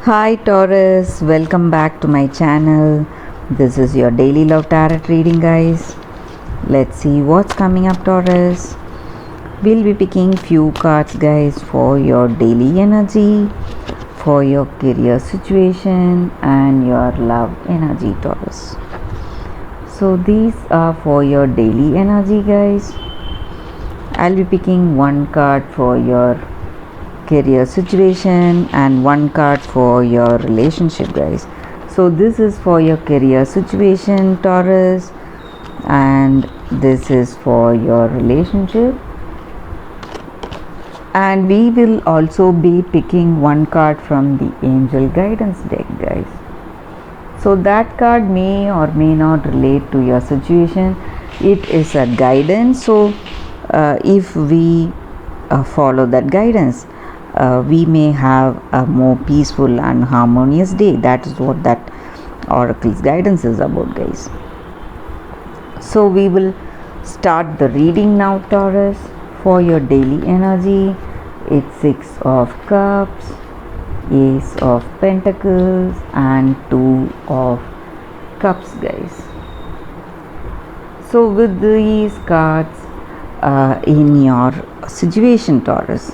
Hi Taurus, welcome back to my channel. This is your daily love tarot reading, guys. Let's see what's coming up, Taurus. We'll be picking few cards, guys, for your daily energy, for your career situation, and your love energy, Taurus. So these are for your daily energy, guys. I'll be picking one card for your career situation and one card for your relationship, guys. So this is for your career situation, Taurus, and this is for your relationship. And we will also be picking one card from the angel guidance deck, guys. So that card may or may not relate to your situation. It is a guidance. So if we follow that guidance, we may have a more peaceful and harmonious day. That is what that oracle's guidance is about, guys. So we will start the reading now, Taurus. For your daily energy, it's 6 of cups, ace of pentacles, and 2 of cups, guys. So with these cards in your situation, Taurus,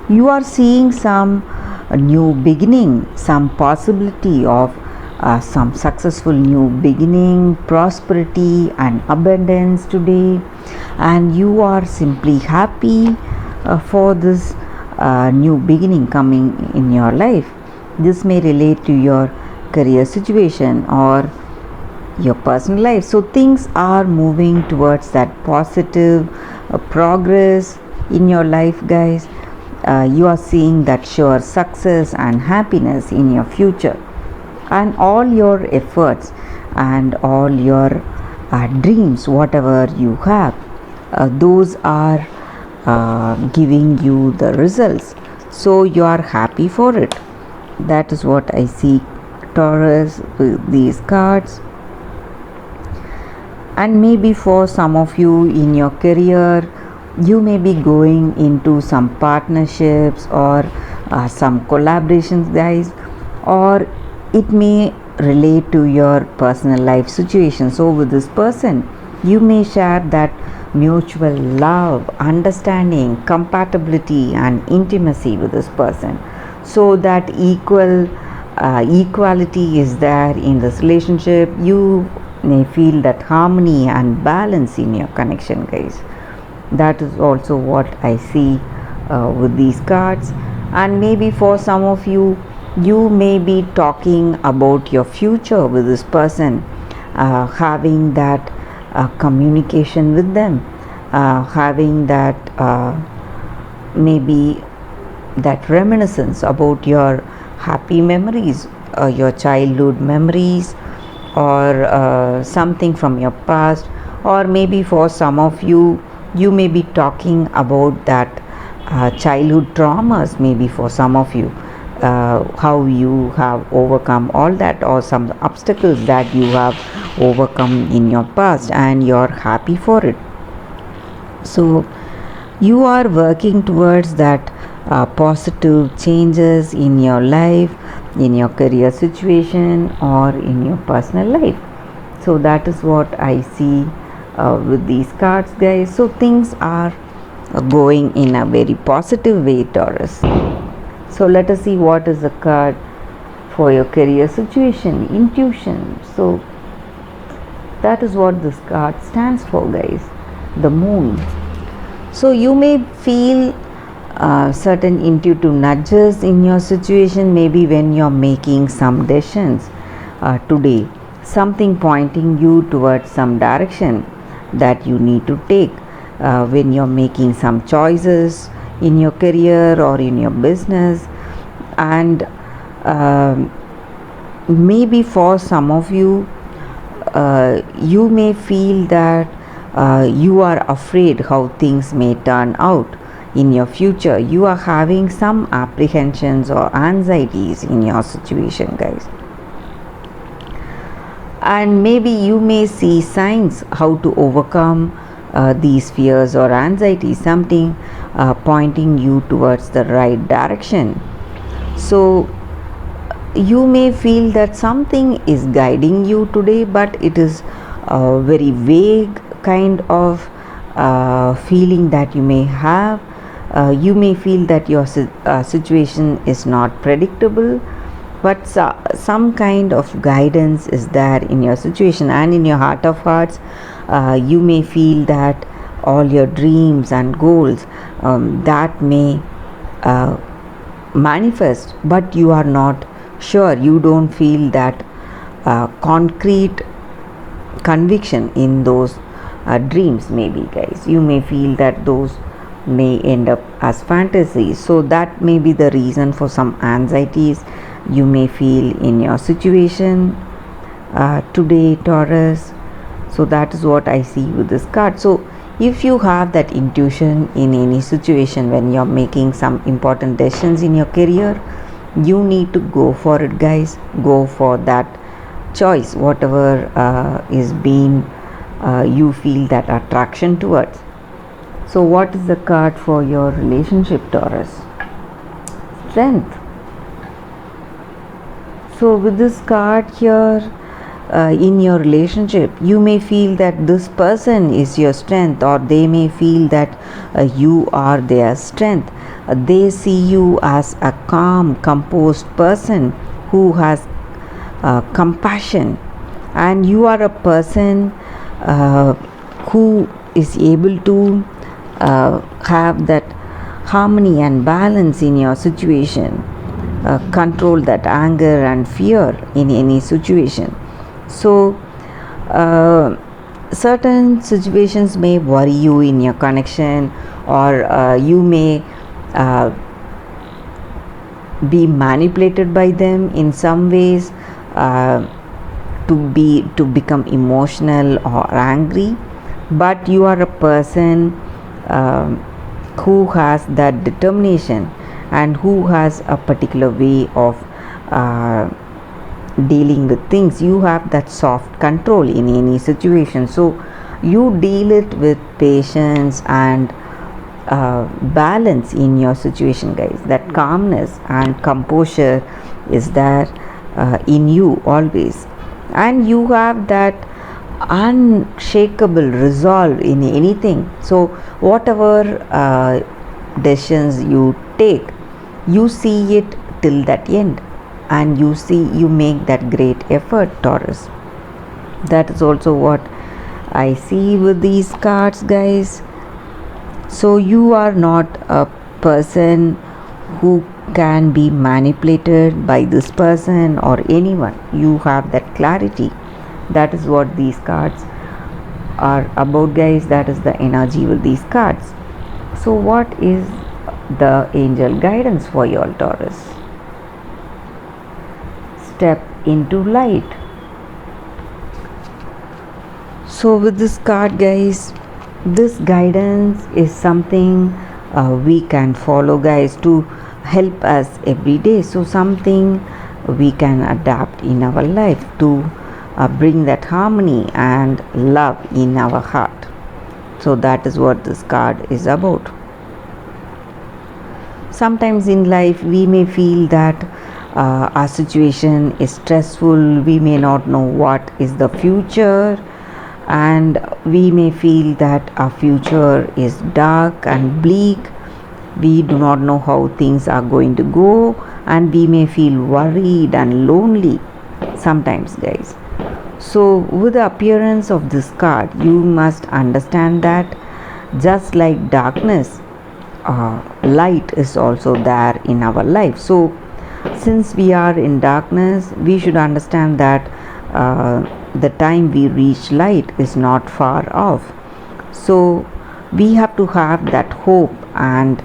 you are seeing some new beginning, some possibility of some successful new beginning, prosperity and abundance today, and you are simply happy for this new beginning coming in your life. This may relate to your career situation or your personal life. So things are moving towards that positive progress in your life, guys. You are seeing that sure success and happiness in your future, and all your efforts and all your dreams, whatever you have, those are giving you the results. So you are happy for it. That is what I see, Taurus, with these cards. And maybe for some of you in your career, you may be going into some partnerships or some collaborations, guys, or it may relate to your personal life situation. So with this person, you may share that mutual love, understanding, compatibility and intimacy with this person, so that equality is there in this relationship. You may feel that harmony and balance in your connection, guys. That is also what I see with these cards. And maybe for some of you, you may be talking about your future with this person, having that communication with them, having that maybe that reminiscence about your happy memories, your childhood memories, or something from your past. Or maybe for some of you, you may be talking about that childhood traumas, maybe for some of you, how you have overcome all that, or some obstacles that you have overcome in your past and you're happy for it. So you are working towards that positive changes in your life, in your career situation or in your personal life. So that is what I see with these cards, guys. So things are going in a very positive way, Taurus. So let us see what is the card for your career situation, intuition. So that is what this card stands for, guys, the moon. So you may feel certain intuitive nudges in your situation, maybe when you're making some decisions today, something pointing you towards some direction that you need to take when you're making some choices in your career or in your business. And maybe for some of you, you may feel that you are afraid how things may turn out in your future. You are having some apprehensions or anxieties in your situation, guys. And maybe you may see signs how to overcome these fears or anxieties, something pointing you towards the right direction. So you may feel that something is guiding you today, but it is a very vague kind of feeling that you may have. You may feel that your situation is not predictable, but some kind of guidance is there in your situation, and in your heart of hearts you may feel that all your dreams and goals that may manifest, but you are not sure. You don't feel that concrete conviction in those dreams. Maybe, guys, you may feel that those may end up as fantasies. So that may be the reason for some anxieties you may feel in your situation today, Taurus. So that is what I see with this card. So if you have that intuition in any situation when you're making some important decisions in your career, you need to go for it, guys. Go for that choice, whatever is being you feel that attraction towards. So what is the card for your relationship, Taurus? Strength. So with this card here, in your relationship, you may feel that this person is your strength, or they may feel that you are their strength. They see you as a calm, composed person who has compassion, and you are a person who is able to have that harmony and balance in your situation, control that anger and fear in any situation. So certain situations may worry you in your connection, or you may be manipulated by them in some ways to become emotional or angry. But you are a person who has that determination and who has a particular way of dealing with things. You have that soft control in any situation, so you deal it with patience and balance in your situation, guys. That calmness and composure is there in you always, and you have that unshakable resolve in anything. So whatever decisions you take, you see it till that end, and you make that great effort, Taurus. That is also what I see with these cards, guys. So you are not a person who can be manipulated by this person or anyone. You have that clarity. That is what these cards are about, guys. That is the energy with these cards. So what is the angel guidance for you all, Taurus? Step into light. So with this card, guys, this guidance is something we can follow, guys, to help us every day. So something we can adapt in our life to bring that harmony and love in our heart. So that is what this card is about. Sometimes in life we may feel that our situation is stressful. We may not know what is the future, and we may feel that our future is dark and bleak. We do not know how things are going to go, and we may feel worried and lonely sometimes, guys. So with the appearance of this card, you must understand that just like darkness, light is also there in our life. So since we are in darkness, we should understand that the time we reach light is not far off. So we have to have that hope and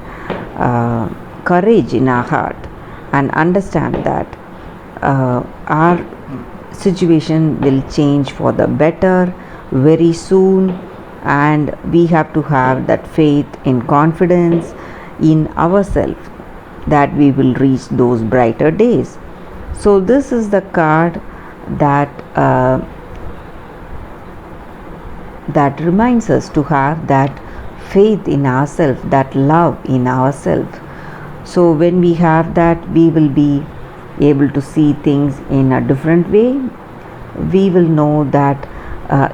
courage in our heart, and understand that our situation will change for the better very soon, and we have to have that faith and confidence in ourselves that we will reach those brighter days. So this is the card that that reminds us to have that faith in ourselves, that love in ourselves. So when we have that, we will be able to see things in a different way. We will know that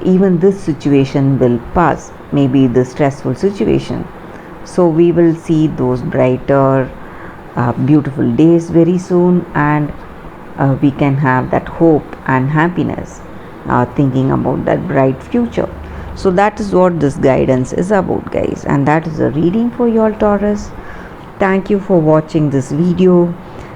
even this situation will pass, maybe the stressful situation. So we will see those brighter beautiful days very soon, and we can have that hope and happiness, thinking about that bright future. So that is what this guidance is about, guys, and that is a reading for you all, Taurus. Thank you for watching this video.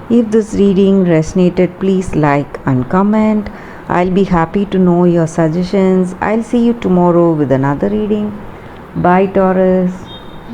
If this reading resonated, please like and comment. I'll be happy to know your suggestions. I'll see you tomorrow with another reading. Bye, Taurus.